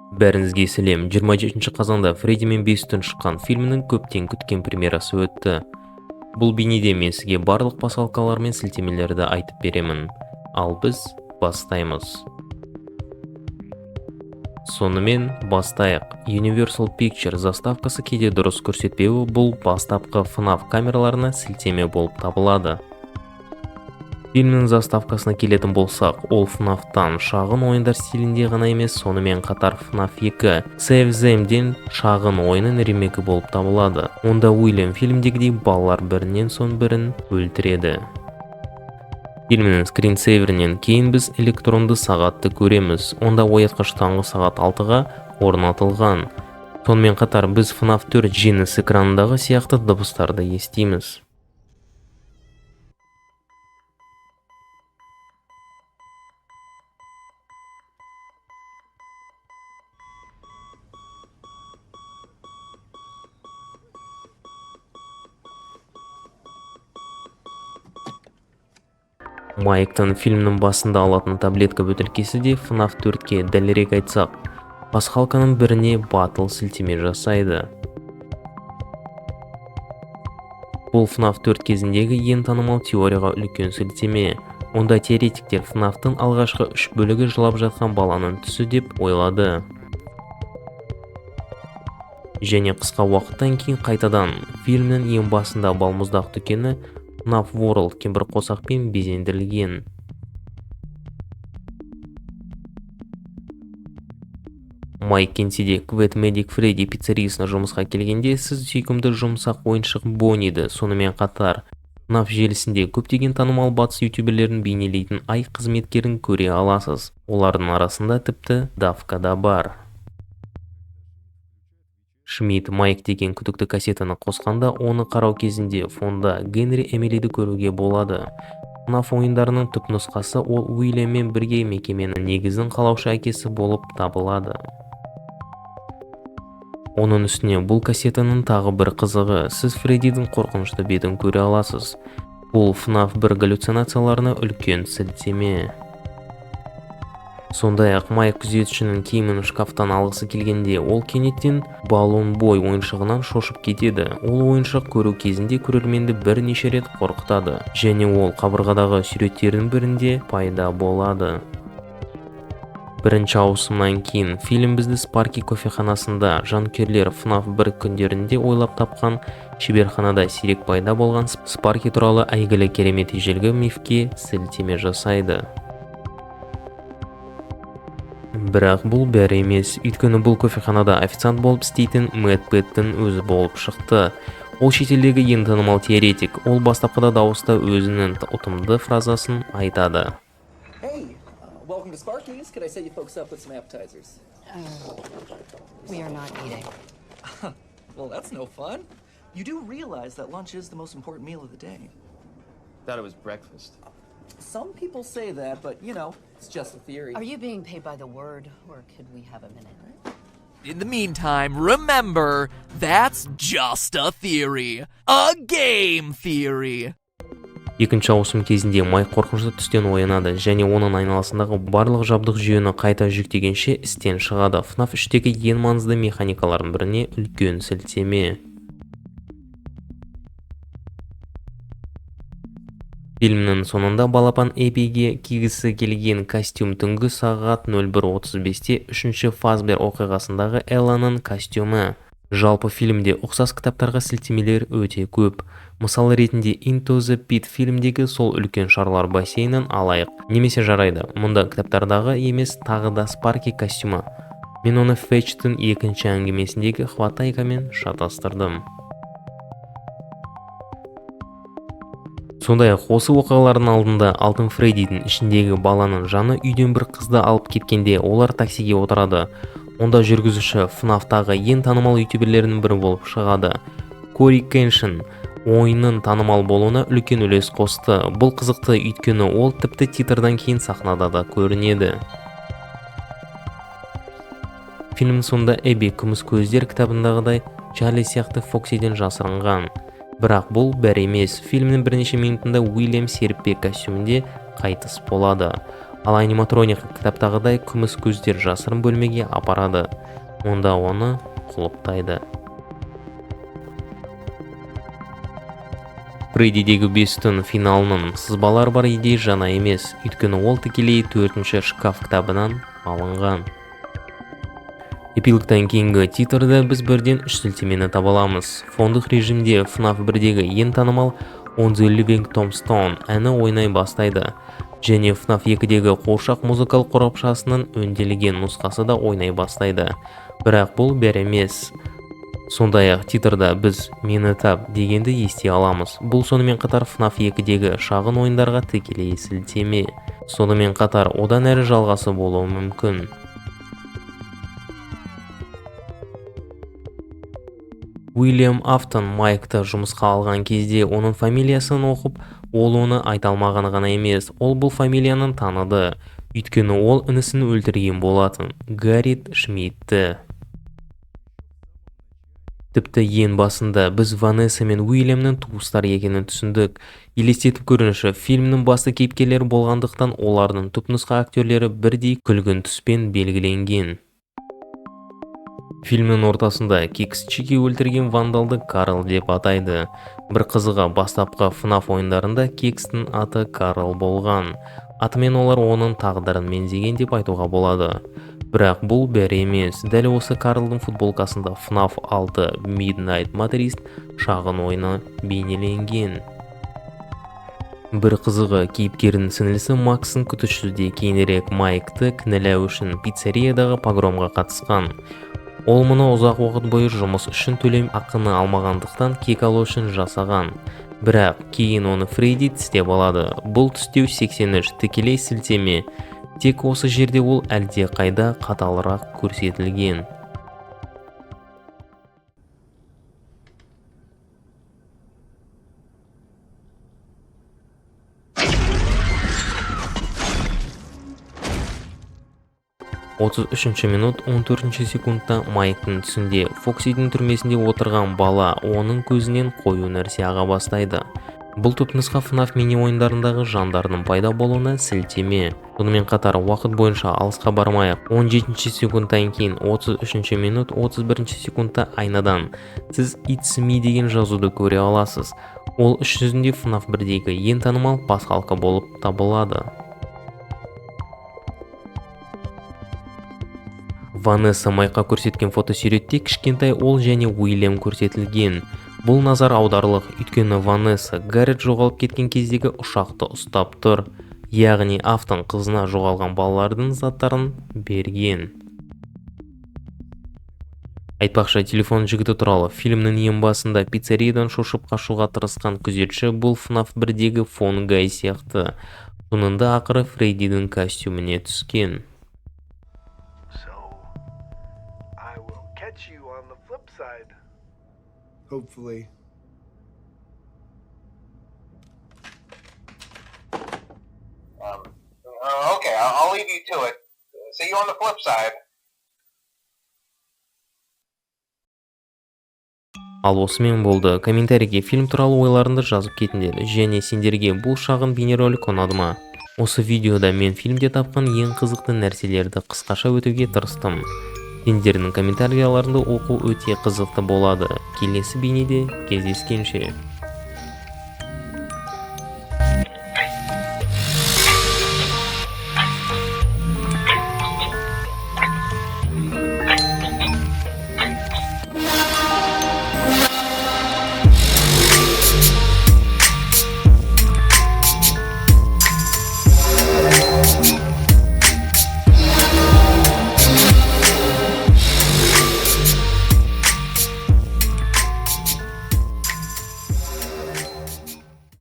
Бәріңізге сәлем. 27 қазанда Фредди мен Бейстон шыққан фильмінің көптен күткен премьерасы өтті. Бұл бейнеде мен сізге барлық пасхалкалар мен сілтемелерді айтып беремін. Ал біз бастаймыз. Сонымен бастайық. Universal Pictures заставкасы кейде дұрыс көрсетпеуі бұл бастапқы FNAF камераларына сілтеме болып табылады. Фильмнің заставкасына келетін болсақ, ол FNAF-тан шағын ойындар стилінде ғана емес, сонымен қатар FNAF 2 Save Them-ден шағын ойынның ремейкі болып табылады. Онда Уильям фильмдегідей балалар бірінен соң бірін өлтіреді. Фильмнің скринсейверінен кейін біз электронды сағатты көреміз. Онда оятқыш таңғы сағат 6-ға орнатылған. Сонымен қатар біз FNAF 4 жеңіс экранындағы сияқты дыбыстарды естиміз. Майктың фильмнің басында алатын таблетка бөтелкесі де FNAF 4-ке дәлірек айтсақ, пасхалканың біріне батыл сілтеме жасайды. Бұл FNAF 4 кезіндегі ең танымал теорияға үлкен сілтеме. Онда теоретиктер FNAF-тың алғашқы 3 бөлігі жылап жатқан баланың түсі деп ойлады. Және қысқа уақыттан кейін қайтадан фильмнің ең басында балмұздақ дүкені FNAF World кемпір қосақпен безендірілген. Майк Кенсиде Quet Medic Freddy пиццериясына жұмысқа келгенде сіз сүйкімді жұмсақ ойыншық Бонниді, сонымен қатар FNAF желісінде көптеген танымал батыс ютуберлерін бейнелейтін ай қызметкерін көре аласыз. Олардың арасында тіпті Давка да бар. Шмидт Майк деген күдікті кассетаны қосқанда, оны қарау кезінде фонда Генри Эмилиді көруге болады. FNAF ойындарының түпнұсқасы ол Уильяммен бірге мекеменің негізін қалаушы әкесі болып табылады. Оның үстіне бұл кассетаның тағы бір қызығы, сіз Фреддидің қорқынышты бетін көре аласыз. Бұл FNAF 1 галлюцинацияларына үлкен сілтеме. Сондай-ақ Майк күзетшінің киімін шкафтан алғысы келгенде, ол кенеттен Баллон Бой ойыншығынан шошып кетеді. Ол ойыншық көру кезінде көрерменді бірнеше рет қорқытады, және ол қабырғадағы суреттердің бірінде пайда болады. Бірінші ауысымнан кейін фильм бізді Спарки кофеханасында жанкүйерлер FNAF 1 күндерінде ойлап тапқан шеберханада сирек пайда болған Спарки туралы әйгілі керемет ежелгі мифке сілтеме жасайды. Бірақ бұл бәрі емес, өйткені бұл кофеханада официант болып істейтін Мэтт Пэттің өзі болып шықты. Ол шетелдегі ең танымал теоретик, ол бастапқыда дауыста өзінің ұтымды фразасын айтады. Hey, welcome to Sparky's. Could I set you folks up with some appetizers? We are not eating. Well, that's no fun. You do realize that lunch is the most important meal of the day. Thought it was breakfast. Some people say that, but you know, it's just a theory. Are you being paid by the word, or could we have a minute? In the meantime, remember, that's just a theory. A game theory. Екінші ауысым кезінде Майк қорқынышты түстен оянады, және оның айналасындағы барлық жабдық жүйені қайта жүктегенше істен шығады. FNAF 3-тегі ең маңызды механикалардың біріне үлкен сілтеме. Фильмнің соңында балапан Эббиге кигісі келген костюм түнгі сағат 01:35-те 3-ші Фазбер оқиғасындағы Элланың костюмы. Жалпы фильмде ұқсас кітаптарға сілтемелер өте көп. Мысал ретінде Into the Pit фильмдегі сол үлкен шарлар бассейнін алайық. Немесе жарайды, мұнда кітаптардағы емес тағы да Спарки костюмы. Мен оны Фетчтің екінші әңгімесіндегі хватайкамен шатастырдым. Сондай-ақ осы оқиғалардың алдында Алтын Фреддидің ішіндегі баланың жаны үйден бір қызды алып кеткенде олар таксиге отырады. Онда жүргізуші FNAF-тағы ең танымал ютуберлерінің бірі болып шығады. Кори Кеншин ойынның танымал болуына үлкен үлес қосты. Бұл қызықты, өйткені ол тіпті титрдан кейін сахнада да көрінеді. Фильм соңында Эбби күміс көздер кітабындағыдай Чарли сияқты Фоксиден жасырынған. Бірақ бұл бәрі емес. Фильмнің бірнеше минутында Уильям серіппе костюмінде қайтыс болады. Ал аниматроник кітаптағыдай күміс көздер жасырын бөлмеге апарады. Онда оны құлыптайды. Фреддидегі 5 түн финалының сызбалар бар идея жаңа емес, өйткені ол тікелей 4-ші шкаф кітабынан алынған. Эпилогтан кейінгі титрда біз бірден 3 сілтемені таба аламыз. Фондық режимде FNAF 1-дегі ең танымал On the Living Tombstone әні ойнай бастайды. Және FNAF 2-дегі қуыршақ музыкалық қорапшасының өңделген нұсқасы да ойнай бастайды. Бірақ бұл бәрі емес. Сондай-ақ титрда біз «Мені тап» дегенді ести аламыз. Бұл сонымен қатар FNAF 2-дегі шағын ойындарға тікелей сілтеме. Сонымен қатар одан әрі жалғасы болуы мүмкін. Уильям Афтон Майкты жұмысқа алған кезде оның фамилиясын оқып, ол оны айта алмаған ғана емес, ол бұл фамилияны таныды. Өйткені ол інісін өлтірген болатын, Гаррит Шмидтті. Тіпті ең басында біз Ванесса мен Уильямның туыстар екенін түсіндік. Елестетіп көріңізші, фильмнің басты кейіпкерлері болғандықтан олардың түпнұсқа актерлері бірдей күлгін түспен белгіленген. Фильмнің ортасында Кикс Чики өлтірген вандалды Карл деп атайды. Бір қызыға бастапқы FNAF ойындарында Кикстің аты Карл болған. Атымен олар оның тағдырын меңзеген деп айтуға болады. Бірақ бұл бәрі емес. Дәл осы Карлдың футболкасында FNAF 6 Midnight Matrix шағын ойыны бейнеленген. Бір қызығы, кейіпкерінің сіңілісі Максын күтушіде кейінірек Майкты кінәлау үшін пиццериядағы погромға қатысқан. Ол мұны ұзақ уақыт бойы жұмыс үшін төлем ақыны алмағандықтан кек алу үшін жасаған. Бірақ кейін оны Фредди тістеп алады. Бұл тістеу 83 тікелей сілтеме. Тек осы жерде ол әлде қайда қаталырақ көрсетілген. «33 минут 14 секундта Майктың түсінде Фоксидің түрмесінде отырған бала оның көзінен қою нәрсе аға бастайды. Бұл түпнұсқа FNAF мини ойындарындағы жандардың пайда болуына сілтеме. Сонымен қатар уақыт бойынша алысқа бармайық. 17 секундтан кейін 33 минут 31 секундта айнадан сіз It's Me деген жазуды көре аласыз. Ол іс жүзінде FNAF 1-дегі ең танымал пасхалка болып табылады. Ванесса Майкқа көрсеткен фотосуретте кішкентай ол және Уильям көрсетілген. Бұл назар аударылық, өйткені Ванесса Гаррет жоғалып кеткен кездегі ұшақты ұстап тұр. Яғни Афтон қызына жоғалған балалардың заттарын берген. Айтпақшы, телефон жігіті туралы фильмнің ең басында пиццериядан шошып қашуға тырысқан күзетші бұл FNAF 1-дегі фон Гай сияқты. Соңында ақыры Фреддидің костюміне түскен. You on the flip side. Hopefully. Okay, I'll leave you to it. See you on the flip side. Ал осымен болды. Комментарийге фильм туралы ойларыңды жазып кетіңдер. Және сендерге бұл шағын бейнеролик ұнады ма? Осы видеода мен фильмде тапқан ең қызықты нәрселерді қысқаша өтуге тырыстым. Сендердің комментарияларыңды оқу өте қызықты болады. Келесі бейнеде кездескенше.